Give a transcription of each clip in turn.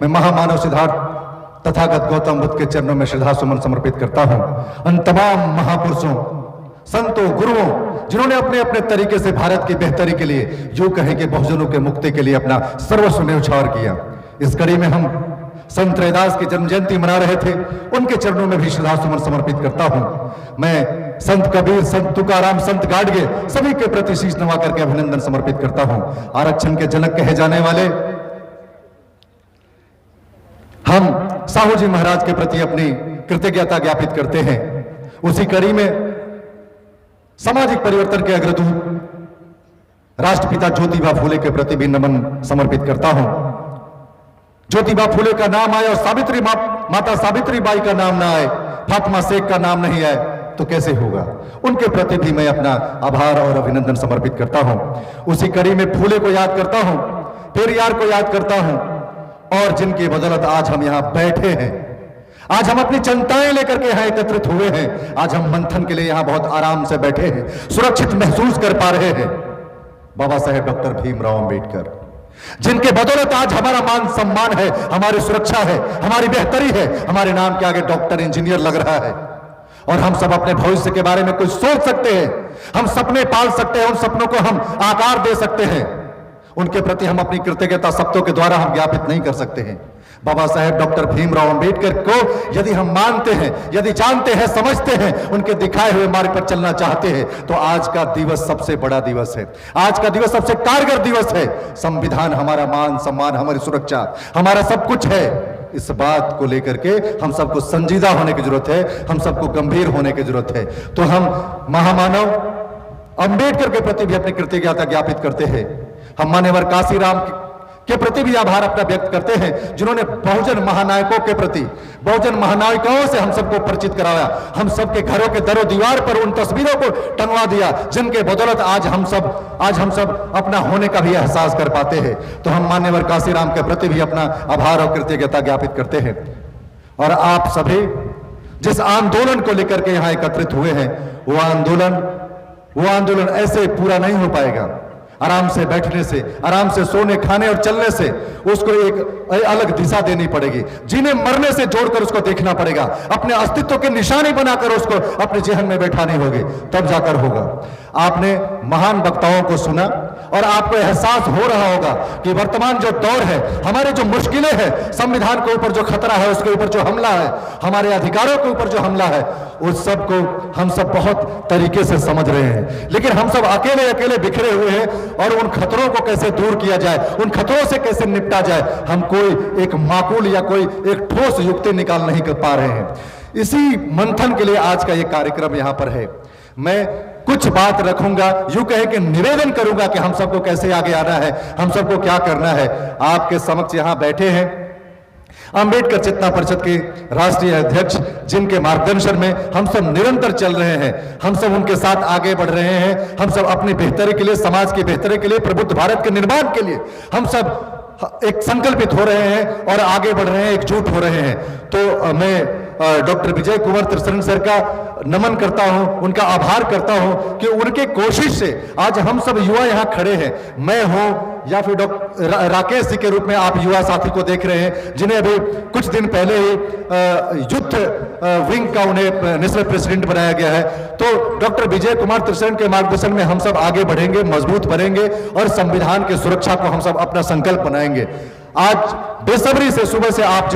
मैं महामानव सिद्धार्थ तथागत गौतम बुद्ध के चरणों में श्रद्धा सुमन समर्पित करता हूं। उन तमाम महापुरुषों, संतों, गुरुओं जिन्होंने अपने अपने तरीके से भारत की बेहतरी के लिए, यूं कहें कि बहुजनों के मुक्ति के लिए अपना सर्वस्व न्यौछावर किया। इस कड़ी में हम संत रैदास की जन्म जयंती मना रहे थे, उनके चरणों में भी श्रद्धा सुमन समर्पित करता हूं। मैं संत कबीर, संत तुकाराम, संत गाडगे सभी के प्रति शीश नवा करके अभिनंदन समर्पित करता हूं। आरक्षण के जनक कहे जाने वाले हम साहू जी महाराज के प्रति अपनी कृतज्ञता ज्ञापित करते हैं। उसी कड़ी में सामाजिक परिवर्तन के अग्रदूत राष्ट्रपिता ज्योतिबा फूले के प्रति भी नमन समर्पित करता हूं। ज्योतिबा फूले का नाम आए और माता सावित्री बाई का नाम ना आए, फातिमा शेख का नाम नहीं आए तो कैसे होगा। उनके प्रति भी मैं अपना आभार और अभिनंदन समर्पित करता हूं। उसी कड़ी में फूले को याद करता हूं, पेरियार को याद करता हूं, और जिनकी बदौलत आज हम यहां बैठे हैं, आज हम अपनी चिंताएं लेकर के यहां एकत्रित हुए हैं, आज हम मंथन के लिए यहां बहुत आराम से बैठे हैं, सुरक्षित महसूस कर पा रहे हैं। बाबा साहेब डॉक्टर भीमराव अंबेडकर, जिनके बदौलत आज हमारा मान सम्मान है, हमारी सुरक्षा है, हमारी बेहतरी है, हमारे नाम के आगे डॉक्टर, इंजीनियर लग रहा है, और हम सब अपने भविष्य के बारे में कुछ सोच सकते हैं, हम सपने पाल सकते हैं, उन सपनों को हम आकार दे सकते हैं। उनके प्रति हम अपनी कृतज्ञता शब्दों के द्वारा हम ज्ञापित नहीं कर सकते हैं। बाबा साहेब डॉक्टर भीमराव अंबेडकर को यदि हम मानते हैं, यदि जानते हैं, समझते हैं, उनके दिखाए हुए मार्ग पर चलना चाहते हैं, तो आज का दिवस सबसे बड़ा दिवस है, आज का दिवस सबसे कारगर दिवस है। संविधान हमारा मान सम्मान, हमारी सुरक्षा, हमारा सब कुछ है। इस बात को लेकर के हम सबको संजीदा होने की जरूरत है, हम सबको गंभीर होने की जरूरत है। तो हम महामानव अंबेडकर के प्रति भी अपनी कृतज्ञता ज्ञापित करते हैं। हम मान्यवर काशीराम के प्रति भी आभार अपना व्यक्त करते हैं, जिन्होंने बहुजन महानायकों के प्रति, बहुजन महानायकों से हम सबको परिचित कराया, हम सबके घरों के दरों दीवार पर उन तस्वीरों को टंगवा दिया, जिनके बदौलत आज हम सब अपना होने का भी एहसास कर पाते हैं। तो हम मान्यवर काशीराम के प्रति भी अपना आभार और कृतज्ञता ज्ञापित करते हैं। और आप सभी जिस आंदोलन को लेकर के यहां एकत्रित हुए हैं, वो आंदोलन ऐसे पूरा नहीं हो पाएगा। आराम से बैठने से, आराम से सोने, खाने और चलने से उसको एक अलग दिशा देनी पड़ेगी। जीने मरने से जोड़कर उसको देखना पड़ेगा, अपने अस्तित्व के निशानी बनाकर उसको अपने जेहन में बैठानी होगी, तब जाकर होगा। आपने महान वक्ताओं को सुना और आपको एहसास हो रहा होगा कि वर्तमान जो दौर है, हमारे जो मुश्किलें हैं, संविधान के ऊपर जो खतरा है, उसके ऊपर जो हमला है, हमारे अधिकारों के ऊपर जो हमला है, उस सब को हम सब बहुत तरीके से समझ रहे हैं। लेकिन हम सब अकेले अकेले बिखरे हुए हैं, और उन खतरों को कैसे दूर किया जाए, उन खतरों से कैसे निपटा जाए, हम कोई एक माकूल या कोई एक ठोस युक्ति निकाल नहीं कर पा रहे हैं। इसी मंथन के लिए आज का ये कार्यक्रम यहाँ पर है। मैं कुछ बात रखूंगा, यूं कहे कि निवेदन करूंगा कि हम सबको कैसे आगे आना है, हम सबको क्या करना है। आपके समक्ष यहां बैठे हैं अंबेडकर चेतना परिषद के राष्ट्रीय अध्यक्ष, जिनके मार्गदर्शन में हम सब निरंतर चल रहे हैं, हम सब उनके साथ आगे बढ़ रहे हैं। हम सब अपनी बेहतरी के लिए, समाज की बेहतरी के लिए, प्रबुद्ध भारत के निर्माण के लिए हम सब एक संकल्पित हो रहे हैं और आगे बढ़ रहे हैं, एकजुट हो रहे हैं। तो मैं डॉक्टर विजय कुंवर त्रिशरण सर का नमन करता हूं, उनका आभार करता हूं कि उनके कोशिश से आज हम सब युवा यहां खड़े हैं। मैं हूं या फिर डॉक्टर राकेश जी के रूप में आप युवा साथी को देख रहे हैं, जिन्हें अभी कुछ दिन पहले ही युद्ध विंग का उन्हें नेशनल प्रेसिडेंट बनाया गया है। तो डॉक्टर विजय कुमार त्रिशरण के मार्गदर्शन में हम सब आगे बढ़ेंगे, मजबूत बनेंगे और संविधान की सुरक्षा को हम सब अपना संकल्प बनाएंगे। आज बेसब्री से सुबह से आप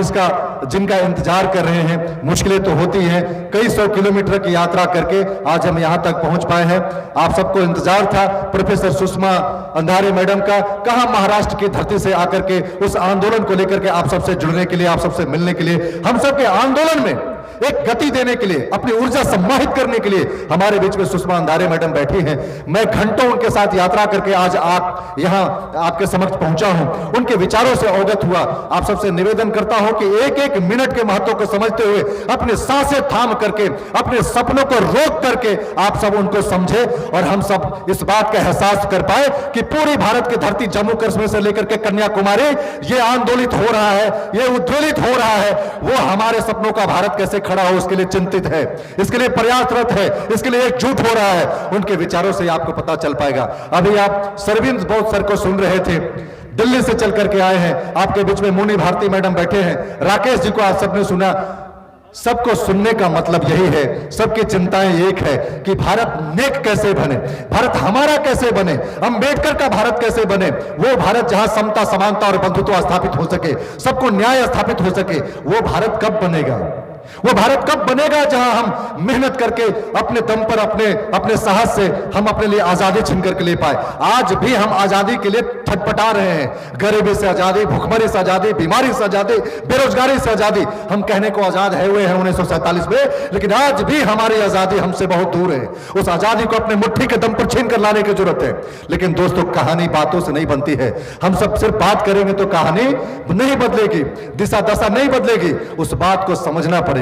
जिनका इंतजार कर रहे हैं, मुश्किलें तो होती हैं, कई 100 किलोमीटर की यात्रा करके आज हम यहां तक पहुंच पाए हैं। आप सबको इंतजार था प्रोफेसर सुषमा अंधारे मैडम का, कहां महाराष्ट्र की धरती से आकर के उस आंदोलन को लेकर के आप सबसे जुड़ने के लिए, आप सबसे मिलने के लिए, हम सबके आंदोलन में एक गति देने के लिए, अपनी ऊर्जा सम्माहित करने के लिए हमारे बीच में सुषमा अंधारे मैडम बैठी हैं। मैं घंटों उनके साथ यात्रा करके आज आप यहां आपके समक्ष पहुंचा हूं, उनके विचारों से अवगत हुआ। आप सबसे निवेदन करता हूं कि एक एक मिनट के महत्व को समझते हुए अपने सांसें थाम करके, अपने सपनों को रोक करके आप सब उनको समझे और हम सब इस बात का एहसास कर पाए कि पूरी भारत की धरती, जम्मू कश्मीर से लेकर के कन्याकुमारी, ये आंदोलित हो रहा है, ये उद्वेलित हो रहा है। वो हमारे सपनों का भारत कैसे खड़ा हो, उसके लिए चिंतित है, इसके लिए प्रयासरत है, इसके लिए एकजुट हो रहा है। उनके विचारों से आपको पता चल पाएगा। अभी आप सरविंद बौद्ध सर को सुन रहे थे, दिल्ली से चल करके आए हैं। आपके बीच में मुनि भारती मैडम बैठे हैं, राकेश जी को आज सबने सुना। सबको सुनने का मतलब यही है, सबकी चिंताएं एक है कि भारत नेक कैसे बने, भारत हमारा कैसे बने, अंबेडकर का भारत कैसे बने, वो भारत जहां समता समानता और बंधुत्व स्थापित हो सके, सबको न्याय स्थापित हो सके। वो भारत कब बनेगा? वो भारत कब बनेगा जहां हम मेहनत करके अपने दम पर अपने साहस से हम अपने लिए आजादी छीन करके ले पाए। आज भी हम आजादी के लिए छटपटा रहे हैं, गरीबी से आजादी, भूखमरी से आजादी, बीमारी से आजादी, बेरोजगारी से आजादी। हम कहने को आजाद है हुए हैं 1947 में, लेकिन आज भी हमारी आजादी हमसे बहुत दूर है। उस आजादी को अपने मुट्ठी के दम पर छीन कर लाने की जरूरत है। लेकिन दोस्तों, कहानी बातों से नहीं बनती है। हम सब सिर्फ बात करेंगे तो कहानी नहीं बदलेगी, दिशा दशा नहीं बदलेगी। उस बात को समझना पड़ेगा।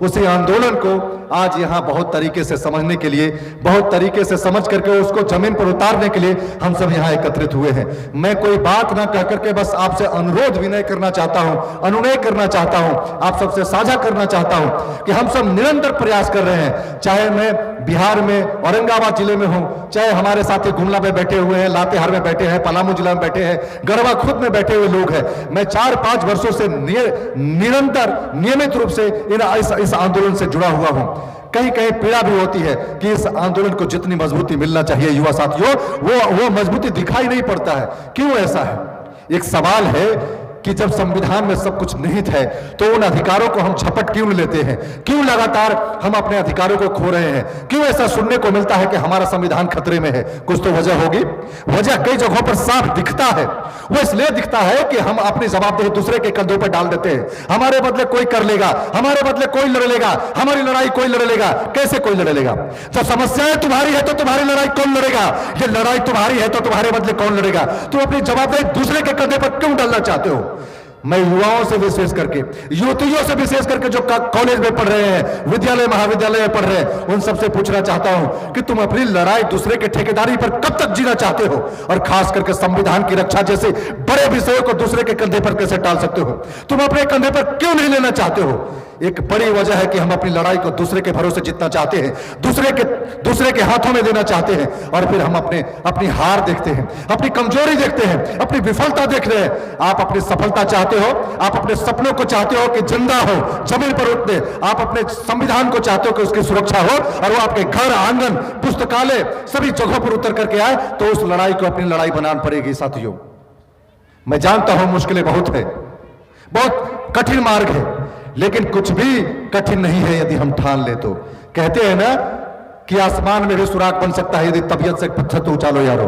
उसी आंदोलन को आज यहां बहुत तरीके से समझने के लिए, बहुत तरीके से समझ करके उसको जमीन पर उतारने के लिए हम सब यहां एकत्रित हुए हैं। मैं कोई बात ना कह करके बस आपसे अनुरोध विनय करना चाहता हूं, अनुनय करना चाहता हूं, आप सबसे साझा करना चाहता हूं कि हम सब निरंतर प्रयास कर रहे हैं। चाहे मैं बिहार में औरंगाबाद जिले में हूं, चाहे हमारे साथी गुमला में बैठे हुए हैं, लातेहार में बैठे हैं, पलामू जिला में बैठे हैं, गढ़वा खुद में बैठे हुए लोग हैं। मैं 4-5 वर्षों से निरंतर नियमित रूप से इस आंदोलन से जुड़ा हुआ हूं। कहीं कहीं पीड़ा भी होती है कि इस आंदोलन को जितनी मजबूती मिलना चाहिए युवा साथियों, वो मजबूती दिखाई नहीं पड़ता है। क्यों ऐसा है? एक सवाल है कि जब संविधान में सब कुछ निहित है तो उन अधिकारों को हम झपट क्यों लेते हैं? क्यों लगातार हम अपने अधिकारों को खो रहे हैं? क्यों ऐसा सुनने को मिलता है कि हमारा संविधान खतरे में है? कुछ तो वजह होगी। वजह कई जगहों पर साफ दिखता है। वो इसलिए दिखता है कि हम अपनी जवाबदेही दूसरे के कंधों पर डाल देते हैं। हमारे बदले कोई कर लेगा, हमारे बदले कोई लड़ लेगा, हमारी लड़ाई कोई लड़ लेगा। कैसे कोई लड़ लेगा? जब समस्याएं तुम्हारी है तो तुम्हारी लड़ाई कौन लड़ेगा? ये लड़ाई तुम्हारी है तो तुम्हारे बदले कौन लड़ेगा? तुम अपनी जवाबदेही दूसरे के कंधे पर क्यों डालना चाहते हो? मैं युवाओं से विशेष करके, युवतियों से विशेष करके जो कॉलेज में पढ़ रहे हैं, विद्यालय महाविद्यालय में पढ़ रहे हैं, उन सबसे पूछना चाहता हूं कि तुम अपनी लड़ाई दूसरे के ठेकेदारी पर कब तक जीना चाहते हो? और खास करके संविधान की रक्षा जैसे बड़े विषयों को दूसरे के कंधे पर कैसे टाल सकते हो? तुम अपने कंधे पर क्यों नहीं लेना चाहते हो? एक बड़ी वजह है कि हम अपनी लड़ाई को दूसरे के भरोसे जीतना चाहते हैं, दूसरे के हाथों में देना चाहते हैं, और फिर हम अपनी हार देखते हैं, अपनी कमजोरी देखते हैं, अपनी विफलता देख रहे हैं। आप अपनी सफलता चाहते हो, आप अपने सपनों को चाहते हो कि जिंदा हो, जमीन पर उठते, आप अपने संविधान को चाहते हो कि उसकी सुरक्षा हो और वो आपके घर, आंगन, पुस्तकालय सभी जगहों पर उतर करके आए, तो उस लड़ाई को अपनी लड़ाई बनानी पड़ेगी। साथियों, मैं जानता हूं मुश्किलें बहुत है, बहुत कठिन मार्ग है, लेकिन कुछ भी कठिन नहीं है यदि हम ठान ले तो। कहते हैं ना कि आसमान में भी सुराग बन सकता है यदि तबीयत से एक पत्थर तो उछालो यारो।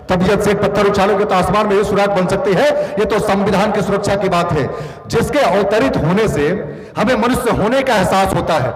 तबीयत से एक पत्थर उछालोगे तो आसमान में भी सुराग बन सकती है। ये तो संविधान की सुरक्षा की बात है, जिसके अवतरित होने से हमें मनुष्य होने का एहसास होता है,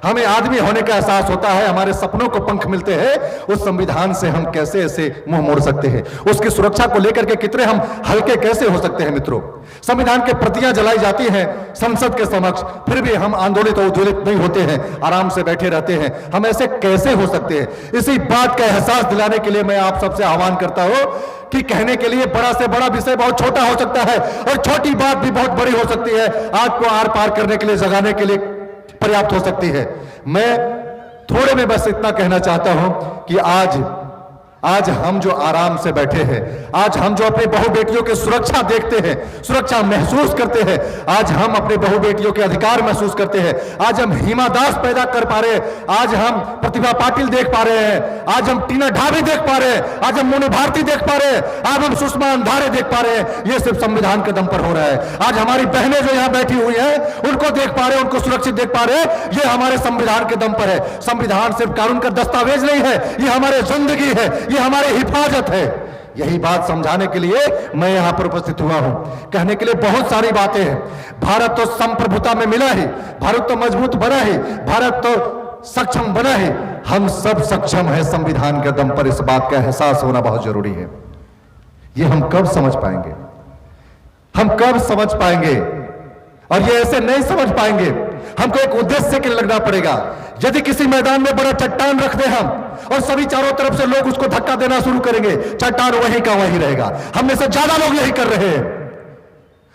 हमें आदमी होने का एहसास होता है, हमारे सपनों को पंख मिलते हैं। उस संविधान से हम कैसे ऐसे मुंह मोड़ सकते हैं? उसकी सुरक्षा को लेकर के कितने हम हल्के कैसे हो सकते हैं? मित्रों, संविधान की प्रतियां जलाई जाती हैं संसद के समक्ष, फिर भी हम आंदोलित और उद्वेलित नहीं होते हैं, आराम से बैठे रहते हैं। हम ऐसे कैसे हो सकते हैं? इसी बात का एहसास दिलाने के लिए मैं आप सबसे आह्वान करता हूं कि कहने के लिए बड़ा से बड़ा विषय बहुत छोटा हो सकता है और छोटी बात भी बहुत बड़ी हो सकती है, आग को आर पार करने के लिए, जगाने के लिए पर्याप्त हो सकती है। मैं थोड़े में बस इतना कहना चाहता हूं कि आज हम जो आराम से बैठे हैं, आज हम जो अपनी बहु बेटियों की सुरक्षा देखते हैं, सुरक्षा महसूस करते हैं, आज हम अपनी बहु बेटियों के अधिकार महसूस करते हैं, आज हम हिमा दास पैदा कर पा रहे हैं, आज हम प्रतिभा पाटिल देख पा रहे हैं, आज हम टीना ढाबी देख पा रहे हैं, आज हम मोनू भारती देख पा रहे हैं, आज हम सुषमा अंधारे देख पा रहे हैं। ये सिर्फ संविधान के दम पर हो रहा है। आज हमारी बहनें जो यहां बैठी हुई हैं, उनको देख पा रहे हैं, उनको सुरक्षित देख पा रहे हैं, ये हमारे संविधान के दम पर है। संविधान सिर्फ कानून का दस्तावेज नहीं है, ये हमारी जिंदगी है, ये हमारी हिफाजत है। यही बात समझाने के लिए मैं यहां पर उपस्थित हुआ हूं। कहने के लिए बहुत सारी बातें हैं। भारत तो संप्रभुता में मिला ही, भारत तो मजबूत बना ही, भारत तो सक्षम बना ही। हम सब सक्षम हैं संविधान के दम पर, इस बात का एहसास होना बहुत जरूरी है। ये हम कब समझ पाएंगे? हम कब समझ पाएंगे? और ये ऐसे नहीं समझ पाएंगे, हमको एक उद्देश्य के लिए लगना पड़ेगा। यदि किसी मैदान में बड़ा चट्टान रख दे हम और सभी चारों तरफ से लोग उसको धक्का देना शुरू करेंगे, चट्टान वहीं का वहीं रहेगा। हम में से ज्यादा लोग यही कर रहे हैं।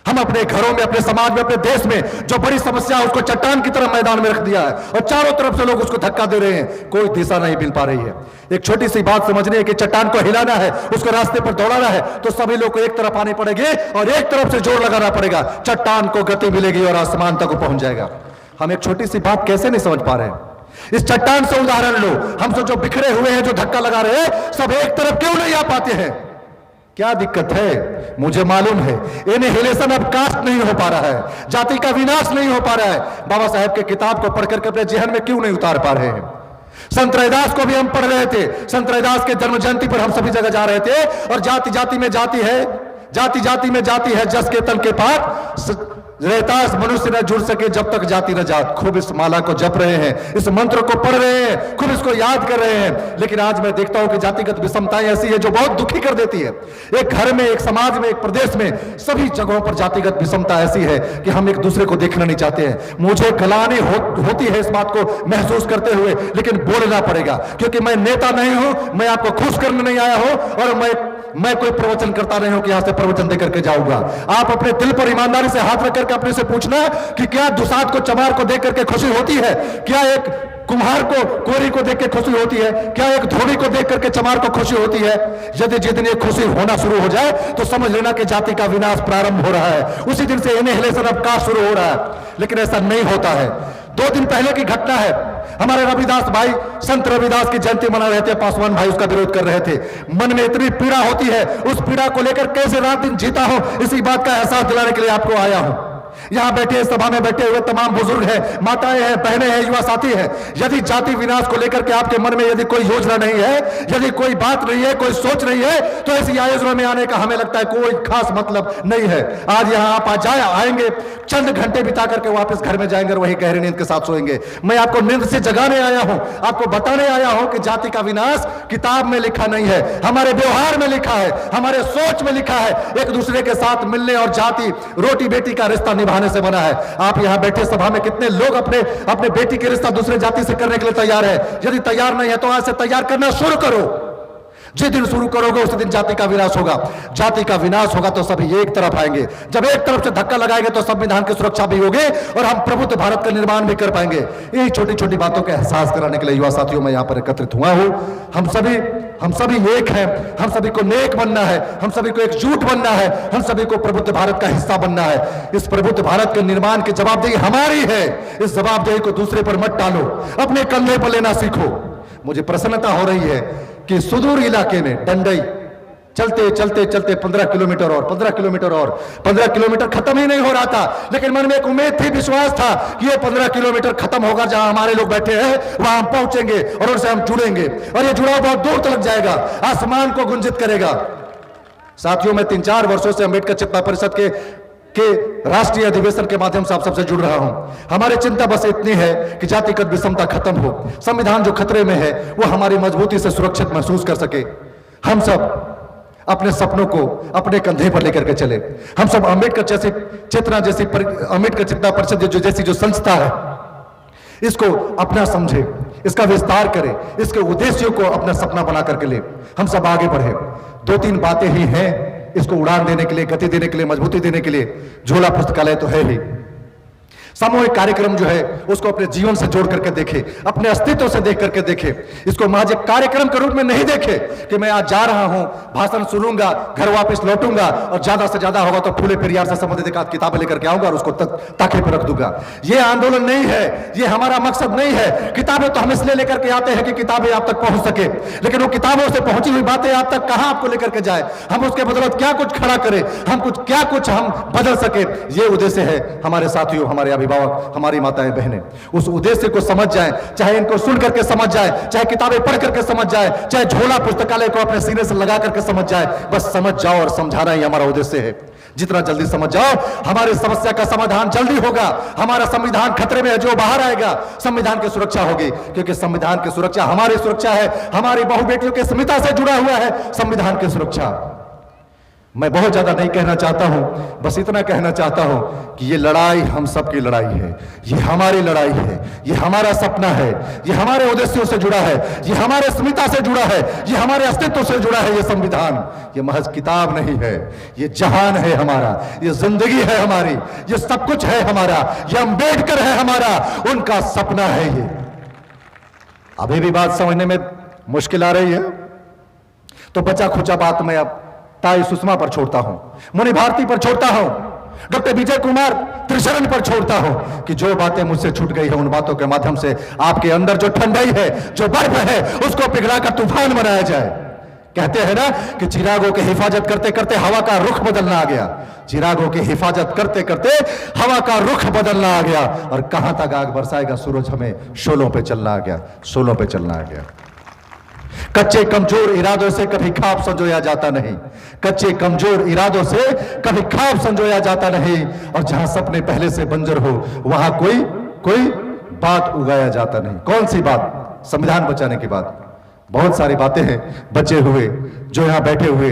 हम अपने घरों में, अपने समाज में, अपने देश में जो बड़ी समस्या है उसको चट्टान की तरह मैदान में रख दिया है और चारों तरफ से लोग उसको धक्का दे रहे हैं, कोई दिशा नहीं मिल पा रही है। एक छोटी सी बात समझनी है कि चट्टान को हिलाना है, उसको रास्ते पर दौड़ाना है, तो सभी लोग को एक तरफ आने पड़ेंगे और एक तरफ से जोर लगाना पड़ेगा, चट्टान को गति मिलेगी और आसमान तक पहुंच जाएगा। हम एक छोटी सी बात कैसे नहीं समझ पा रहे हैं? इस चट्टान से उदाहरण लो, हम सब जो बिखरे हुए हैं, जो धक्का लगा रहे हैं, सब एक तरफ क्यों नहीं आ पाते हैं? क्या दिक्कत है? मुझे मालूम है इनहिलेशन ऑफ कास्ट नहीं हो पा रहा है, जाति का विनाश नहीं हो पा रहा है। बाबा साहेब के किताब को पढ़कर के अपने जेहन में क्यों नहीं उतार पा रहे हैं? संत रैदास को भी हम पढ़ रहे थे, संत रैदास के जन्म जयंती पर हम सभी जगह जा रहे थे, और जाति जाति में जाति है, जाति जाति में जाति है, जस के तन के पात रहतास मनुष्य न जुड़ सके जब तक जाति न जात। खूब इस माला को जप रहे हैं, इस मंत्र को पढ़ रहे हैं, खूब इसको याद कर रहे हैं, लेकिन आज मैं देखता हूं कि जातिगत विषमताएं ऐसी है जो बहुत दुखी कर देती है। एक घर में, एक समाज में, एक प्रदेश में, सभी जगहों पर जातिगत विषमता ऐसी है कि हम एक दूसरे को देखना नहीं चाहते हैं। मुझे गलानी होती है इस बात को महसूस करते हुए, लेकिन बोलना पड़ेगा, क्योंकि मैं नेता नहीं हूं, मैं आपको खुश करने नहीं आया हूं, और मैं कोई प्रवचन करता नहीं हूं कि यहां से प्रवचन देकर के जाऊंगा। आप अपने दिल पर ईमानदारी से हाथ रख करके अपने से पूछना कि क्या दुसाद को चमार को देख करके खुशी होती है? क्या एक कुम्हार को कोरी को देख के खुशी होती है? क्या एक धोबी को देख करके चमार को खुशी होती है? यदि जिस दिन ये खुशी होना शुरू हो जाए तो समझ लेना कि जाति का विनाश प्रारंभ हो रहा है, उसी दिन से इनहिलेशन ऑफ कास्ट शुरू हो रहा है। लेकिन ऐसा नहीं होता है। 2 दिन पहले की घटना है, हमारे रविदास भाई संत रविदास की जयंती मना रहे थे, पासवान भाई उसका विरोध कर रहे थे। मन में इतनी पीड़ा होती है, उस पीड़ा को लेकर कैसे रात दिन जीता हूं, इसी बात का एहसास दिलाने के लिए आपको आया हूं। यहां बैठे, सभा में बैठे हुए तमाम बुजुर्ग हैं, माताएं हैं, बहनें हैं, युवा साथी हैं। यदि जाति विनाश को लेकर के आपके मन में यदि कोई योजना नहीं है, यदि कोई बात नहीं है, कोई सोच नहीं है, तो ऐसी आयोजना में आने का हमें लगता है कोई खास मतलब नहीं है। आज यहां आप आएंगे, चंद घंटे बिता करके वापस घर में जाएंगे और वही गहरी नींद के साथ सोएंगे। मैं आपको नींद से जगाने आया हूं, आपको बताने आया हूं कि जाति का विनाश किताब में लिखा नहीं है, हमारे व्यवहार में लिखा है, हमारे सोच में लिखा है। एक दूसरे के साथ मिलने और जाति रोटी बेटी का रिश्ता निभाने से बना है। आप यहां बैठे सभा में कितने लोग अपने बेटी के रिश्ता दूसरे जाति से करने के लिए तैयार है? यदि तैयार नहीं है तो आज से तैयार करना शुरू करो। जिस दिन शुरू करोगे उस दिन जाति का विनाश होगा। जाति का विनाश होगा तो सभी एक तरफ आएंगे। जब एक तरफ से धक्का लगाएंगे तो संविधान की सुरक्षा भी होगी और हम प्रबुद्ध भारत का निर्माण भी कर पाएंगे। यही छोटी छोटी बातों का एहसास कराने के लिए युवा साथियों में यहां पर एकत्रित हुआ हूं। हम सभी एक हैं, हम सभी को नेक बनना है, हम सभी को एकजुट बनना है, हम सभी को प्रबुद्ध भारत का हिस्सा बनना है। इस प्रबुद्ध भारत के निर्माण की जवाबदेही हमारी है। इस जवाबदेही को दूसरे पर मत टालो, अपने कंधे पर लेना सीखो। मुझे प्रसन्नता हो रही है कि सुदूर इलाके में डंडई चलते चलते चलते 15 किलोमीटर और 15 किलोमीटर और 15 किलोमीटर खत्म ही नहीं हो रहा था, लेकिन मन में एक उम्मीद थी, विश्वास था कि ये 15 किलोमीटर खत्म होगा, जहां हमारे लोग बैठे हैं वहां हम पहुंचेंगे और उनसे हम जुड़ेंगे और ये जुड़ाव बहुत दूर तक जाएगा, आसमान को गुंजित करेगा। साथियों, मैं 3-4 वर्षों से अम्बेडकर चिंता परिषद के राष्ट्रीय अधिवेशन के माध्यम से आप सबसे जुड़ रहा हूं। हमारी चिंता बस इतनी है कि जातिगत विषमता खत्म हो, संविधान जो खतरे में है वो हमारी मजबूती से सुरक्षित महसूस कर सके। हम सब अपने सपनों को अपने कंधे पर लेकर के चले। हम सब अम्बेडकर चिंता परिषद जैसी जो संस्था है इसको अपना समझे, इसका विस्तार करें, इसके उद्देश्यों को अपना सपना बना करके ले। हम सब आगे बढ़े। 2-3 बातें ही हैं इसको उड़ान देने के लिए, गति देने के लिए, मजबूती देने के लिए। झोला पुस्तकालय तो है ही। सामूहिक कार्यक्रम जो है उसको अपने जीवन से जोड़ करके देखे, अपने अस्तित्व से देख करके देखे। इसको महज एक कार्यक्रम के रूप में नहीं देखे कि मैं आज जा रहा हूं, भाषण सुनूंगा, घर वापस लौटूंगा और ज्यादा से ज्यादा होगा तो फूले पेरियार से संबंधित एक आध किताबें लेकर के आऊंगा और उसको ताके पर रख दूंगा। ये आंदोलन नहीं है, ये हमारा मकसद नहीं है। किताबें तो हम इसलिए लेकर के आते हैं कि किताबें आप तक पहुंच सके, लेकिन वो किताबों से पहुंची हुई बातें आप तक कहां आपको लेकर के जाए, हम उसके बदौलत क्या कुछ खड़ा करें, क्या कुछ हम बदल सके। ये उद्देश्य है हमारे साथियों, हमारे अभिभावक, हमारी माताएं बहनें। उस उद्देश्य को समझ जाएं, चाहे इनको सुन करके समझ जाए, चाहे किताबें पढ़ करके समझ जाए, चाहे झोला पुस्तकालय को अपने सीने से लगा करके समझ जाए, बस समझ जाओ और समझाना ही हमारा उद्देश्य है। जितना जल्दी समझ जाओ हमारी समस्या का समाधान जल्दी होगा। हमारा संविधान खतरे में है, जो बाहर आएगा संविधान की सुरक्षा होगी, क्योंकि संविधान की सुरक्षा हमारी सुरक्षा है, हमारी बहु बेटियों की अस्मिता से जुड़ा हुआ है संविधान की सुरक्षा। मैं बहुत ज्यादा नहीं कहना चाहता हूं, बस इतना कहना चाहता हूं कि ये लड़ाई हम सबकी लड़ाई है, ये हमारी लड़ाई है, ये हमारा सपना है, ये हमारे उद्देश्यों से जुड़ा है, ये हमारे अस्मिता से जुड़ा है, ये हमारे अस्तित्व से जुड़ा है। ये संविधान ये महज किताब नहीं है, ये जहान है हमारा, ये जिंदगी है हमारी, ये सब कुछ है हमारा, ये अम्बेडकर है हमारा, उनका सपना है ये। अभी भी बात समझने में मुश्किल आ रही है तो बचा खुचा बात मैं अब ताई सुषमा पर छोड़ता हूं, मुनि भारती पर छोड़ता हूं, डॉक्टर विजय कुमार त्रिशरण पर छोड़ता हूं कि जो बातें मुझसे छूट गई है उन बातों के माध्यम से आपके अंदर जो ठंडाई है, जो बर्फ है, उसको पिघलाकर तूफान बनाया जाए। कहते हैं ना कि चिरागों की हिफाजत करते करते हवा का रुख बदलना आ गया, चिरागों की हिफाजत करते करते हवा का रुख बदलना आ गया, और कहां तक आग बरसाएगा सूरज, हमें शोलों पे चलना आ गया, शोलों पे चलना आ गया। कच्चे कमजोर इरादों से कभी ख्वाब संजोया जाता नहीं, कच्चे कमजोर इरादों से कभी ख्वाब संजोया जाता नहीं, और जहां सपने पहले से बंजर हो वहां कोई बात उगाया जाता नहीं। कौन सी बात? संविधान बचाने की बात। बहुत सारी बातें हैं बचे हुए, जो यहां बैठे हुए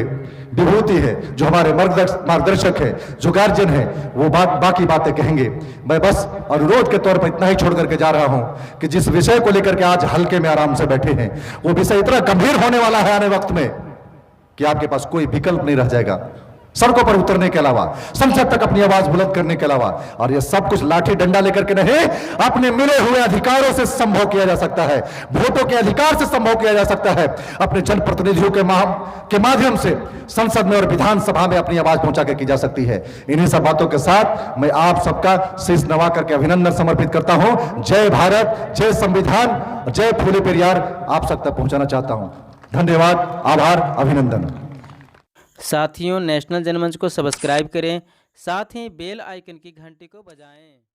विभूति है, जो हमारे मार्गदर्शक है, जो गार्जियन है, वो बाकी बातें कहेंगे। मैं बस अनुरोध के तौर पर इतना ही छोड़ करके जा रहा हूं कि जिस विषय को लेकर के आज हल्के में आराम से बैठे हैं, वो विषय इतना गंभीर होने वाला है आने वक्त में कि आपके पास कोई विकल्प नहीं रह जाएगा सड़कों पर उतरने के अलावा, संसद तक अपनी आवाज बुलंद करने के अलावा। और ये सब कुछ लाठी डंडा लेकर के नहीं, अपने मिले हुए अधिकारों से संभव किया जा सकता है, वोटों के अधिकार से संभव किया जा सकता है, अपने जनप्रतिनिधियों के माध्यम से संसद में और विधानसभा में अपनी आवाज पहुंचा के की जा सकती है। इन्हीं सब बातों के साथ मैं आप सबका शीश नवा करके अभिनंदन समर्पित करता हूं। जय भारत, जय संविधान, जय फूले पेरियार आप सब तक पहुंचाना चाहता हूं। धन्यवाद, आभार, अभिनंदन। साथियों, नेशनल जनमंच को सब्सक्राइब करें, साथ ही बेल आइकन की घंटी को बजाएं।